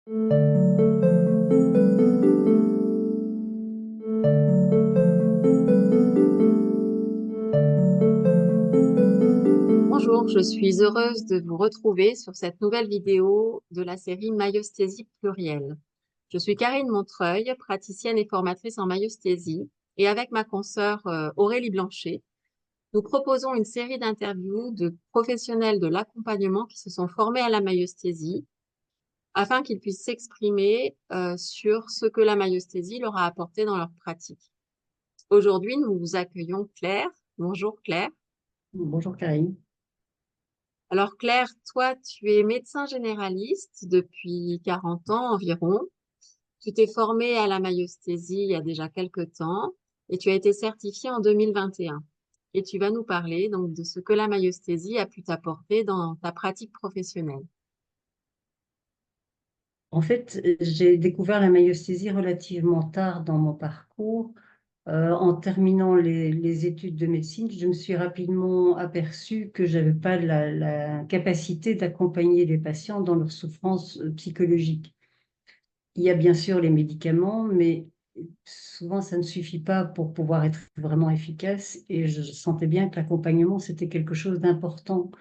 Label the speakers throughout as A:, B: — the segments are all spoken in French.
A: Bonjour, je suis heureuse de vous retrouver sur cette nouvelle vidéo de la série Myosthésie plurielle. Je suis Karine Montreuil, praticienne et formatrice en myosthésie, et avec ma consoeur Aurélie Blanchet, nous proposons une série d'interviews de professionnels de l'accompagnement qui se sont formés à la myosthésie afin qu'ils puissent s'exprimer sur ce que la myosthésie leur a apporté dans leur pratique. Aujourd'hui, nous vous accueillons Claire. Bonjour Claire.
B: Bonjour Karine.
A: Alors Claire, toi, tu es médecin généraliste depuis 40 ans environ. Tu t'es formée à la myosthésie il y a déjà quelques temps et tu as été certifiée en 2021. Et tu vas nous parler donc de ce que la myosthésie a pu t'apporter dans ta pratique professionnelle.
B: En fait, j'ai découvert la myosthésie relativement tard dans mon parcours. En terminant les études de médecine, je me suis rapidement aperçue que j'avais pas la capacité d'accompagner les patients dans leur souffrance psychologique. Il y a bien sûr les médicaments, mais souvent ça ne suffit pas pour pouvoir être vraiment efficace. Et je sentais bien que l'accompagnement, c'était quelque chose d'important.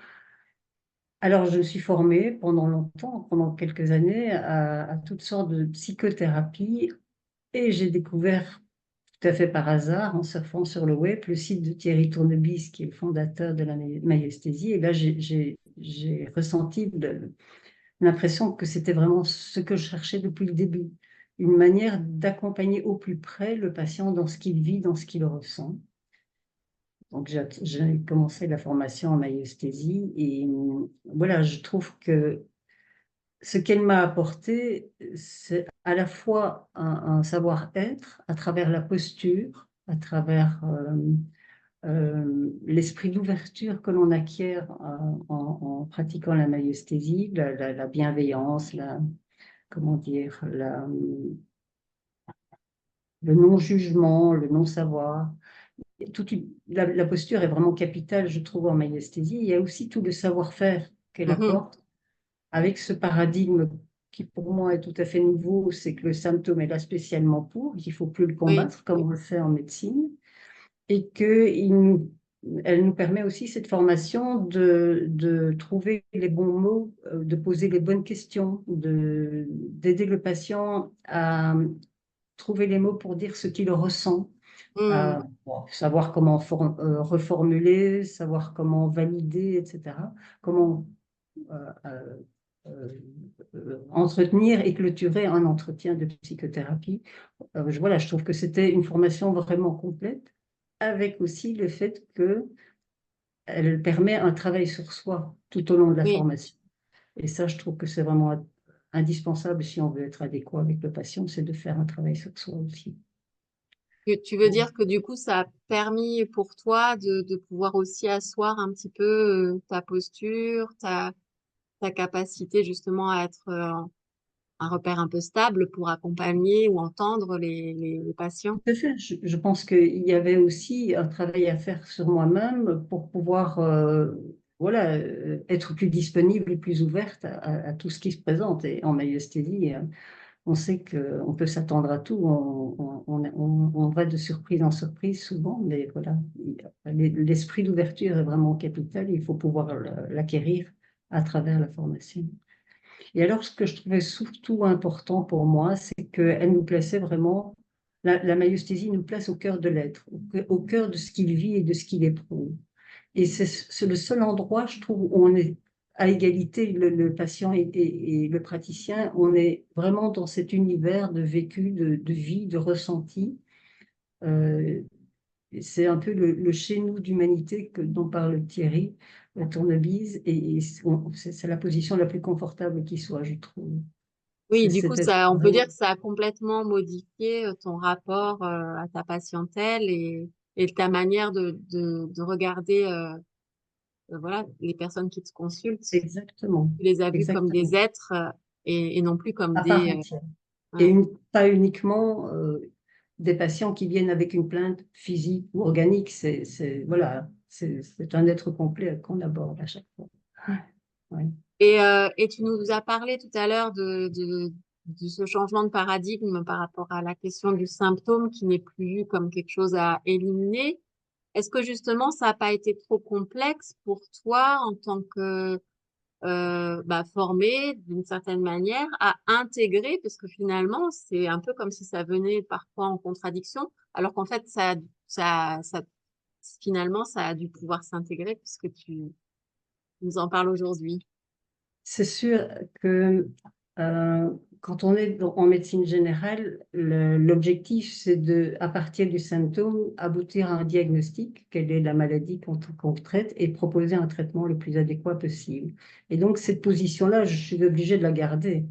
B: Alors, je me suis formée pendant longtemps, pendant quelques années, à toutes sortes de psychothérapies et j'ai découvert tout à fait par hasard, en surfant sur le web, le site de Thierry Tournebis, qui est le fondateur de la myosthésie. Et là, j'ai ressenti l'impression que c'était vraiment ce que je cherchais depuis le début, une manière d'accompagner au plus près le patient dans ce qu'il vit, dans ce qu'il ressent. Donc, j'ai commencé la formation en myosthésie et voilà, je trouve que ce qu'elle m'a apporté, c'est à la fois un savoir-être à travers la posture, à travers l'esprit d'ouverture que l'on acquiert en pratiquant la myosthésie, la bienveillance, comment dire, le non-jugement, le non-savoir. La posture est vraiment capitale, je trouve, en myosthésie. Il y a aussi tout le savoir-faire qu'elle
A: Mhm.
B: apporte avec ce paradigme qui pour moi est tout à fait nouveau, c'est que le symptôme est là spécialement pour, qu'il ne faut plus le
A: Oui.
B: combattre comme on le fait en médecine, et elle nous permet aussi cette formation de trouver les bons mots, de poser les bonnes questions, d'aider le patient à trouver les mots pour dire ce qu'il ressent,
A: Hmm.
B: savoir comment reformuler, savoir comment valider, etc. Comment euh, euh, euh, entretenir et clôturer un entretien de psychothérapie. Voilà, je trouve que c'était une formation vraiment complète, avec aussi le fait qu'elle permet un travail sur soi tout au long de la
A: Oui.
B: formation. Et ça, je trouve que c'est vraiment indispensable si on veut être adéquat avec le patient, c'est de faire un travail sur soi aussi.
A: Tu veux dire que du coup, ça a permis pour toi de pouvoir aussi asseoir un petit peu ta posture, ta capacité justement à être un repère un peu stable pour accompagner ou entendre les patients.
B: Tout à fait. Je pense qu'il y avait aussi un travail à faire sur moi-même pour pouvoir voilà, être plus disponible et plus ouverte à tout ce qui se présente. Et en myosthésie, on sait qu'on peut s'attendre à tout. On va de surprise en surprise souvent, mais voilà, l'esprit d'ouverture est vraiment capital. Il faut pouvoir l'acquérir à travers la formation. Et alors, ce que je trouvais surtout important pour moi, c'est qu'elle nous plaçait vraiment, la myosthésie nous place au cœur de l'être, au cœur de ce qu'il vit et de ce qu'il éprouve. Et c'est le seul endroit, je trouve, où on est à égalité, le patient et le praticien, on est vraiment dans cet univers de vécu, de vie, de ressenti. Euh, c'est un peu le chez nous d'humanité dont parle Thierry Tournebise, et c'est la position la plus confortable qui soit, je trouve.
A: Oui, du coup,
B: C'était
A: ça, on peut dire
B: vraiment
A: que ça a complètement modifié ton rapport à ta patientèle et ta manière de regarder voilà, les personnes qui te consultent.
B: exactement,
A: Tu les as vus comme des
B: exactement,
A: êtres et non plus comme
B: à part
A: des...
B: entière. Et
A: ouais.
B: pas uniquement des patients qui viennent avec une plainte physique ou organique, voilà, c'est un être complet qu'on aborde à chaque fois. Ouais.
A: Et tu nous as parlé tout à l'heure de ce changement de paradigme par rapport à la question du symptôme qui n'est plus vu comme quelque chose à éliminer. Est-ce que justement ça n'a pas été trop complexe pour toi en tant que formé d'une certaine manière à intégrer, parce que finalement c'est un peu comme si ça venait parfois en contradiction, alors qu'en fait ça finalement ça a dû pouvoir s'intégrer puisque tu nous en parles aujourd'hui.
B: C'est sûr que quand on est en médecine générale, l'objectif, c'est de, à partir du symptôme, aboutir à un diagnostic, quelle est la maladie qu'on traite, et proposer un traitement le plus adéquat possible. Et donc, cette position-là, je suis obligée de la garder.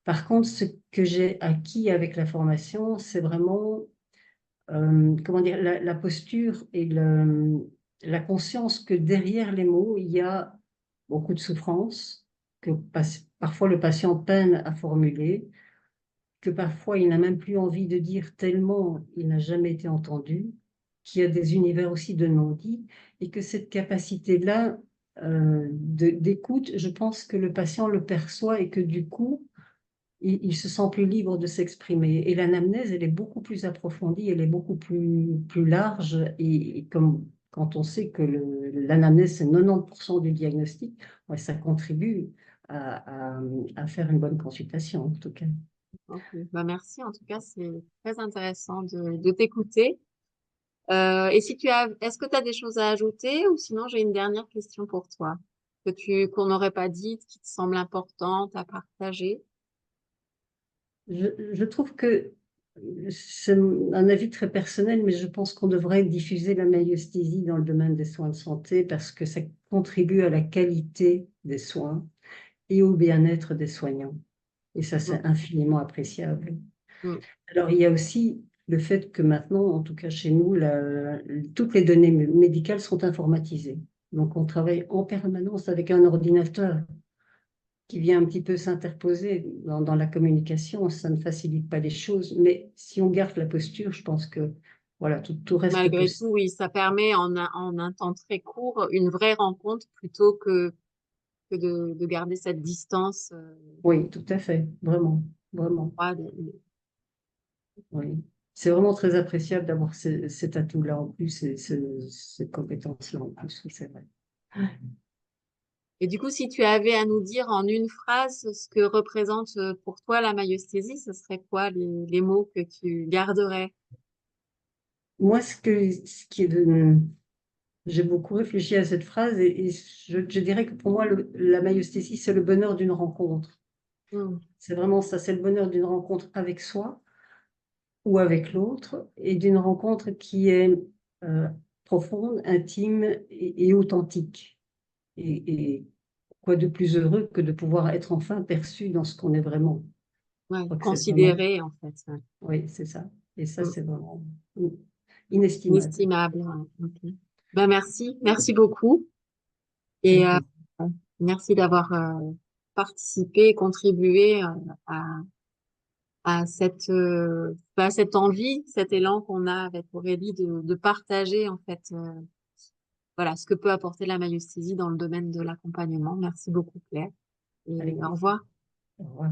B: Par contre, ce que j'ai acquis avec la formation, c'est vraiment, comment dire, la posture et la conscience que derrière les mots, il y a beaucoup de souffrance, que parfois le patient peine à formuler, que parfois il n'a même plus envie de dire tellement il n'a jamais été entendu, qu'il y a des univers aussi de non-dits, et que cette capacité-là d'écoute, je pense que le patient le perçoit et que du coup, il se sent plus libre de s'exprimer. Et l'anamnèse, elle est beaucoup plus approfondie, elle est beaucoup plus large. Et comme quand on sait que l'anamnèse, c'est 90% du diagnostic, ouais, ça contribue à faire une bonne consultation, en tout cas.
A: Ok. Bah, merci, en tout cas, c'est très intéressant de t'écouter. Et si est-ce que tu as des choses à ajouter ou sinon j'ai une dernière question pour toi qu'on n'aurait pas dite, qui te semble importante à partager?
B: Je trouve que c'est un avis très personnel, mais je pense qu'on devrait diffuser la maïesthésie dans le domaine des soins de santé parce que ça contribue à la qualité des soins et au bien-être des soignants. Et ça,
A: Mm,
B: c'est infiniment appréciable.
A: mm.
B: Alors, il y a aussi le fait que maintenant, en tout cas chez nous, toutes les données médicales sont informatisées. Donc, on travaille en permanence avec un ordinateur qui vient un petit peu s'interposer dans la communication. Ça ne facilite pas les choses, mais si on garde la posture, je pense que voilà, tout reste
A: Malgré
B: possible.
A: tout, oui, ça permet en un temps très court une vraie rencontre plutôt que de garder cette distance
B: Oui, tout à fait, vraiment, vraiment.
A: froide.
B: Oui. C'est vraiment très appréciable d'avoir cet atout-là en plus, et cette compétence-là en plus, oui, c'est vrai.
A: Et du coup, si tu avais à nous dire en une phrase ce que représente pour toi la maïesthésie, ce serait quoi les mots que tu garderais?
B: Moi, ce qui est j'ai beaucoup réfléchi à cette phrase et je dirais que pour moi, la maïesthésie, c'est le bonheur d'une rencontre.
A: Hmm.
B: C'est vraiment ça, c'est le bonheur d'une rencontre avec soi ou avec l'autre et d'une rencontre qui est euh, profonde, intime et authentique. Et quoi de plus heureux que de pouvoir être enfin perçu dans ce qu'on est vraiment. Je
A: Ouais,
B: crois que c'est vraiment,
A: considéré en fait. Ouais.
B: oui, c'est ça. Et ça,
A: Hmm.
B: c'est vraiment inestimable.
A: Inestimable. Ouais. Ok. Ben merci, merci beaucoup. Et
B: Avec plaisir.
A: merci d'avoir participé et contribué à, à cette envie, cet élan qu'on a avec Aurélie de partager en fait voilà ce que peut apporter la maïesthésie dans le domaine de l'accompagnement. Merci beaucoup Claire et
B: Avec
A: au
B: plaisir.
A: revoir.
B: Au revoir.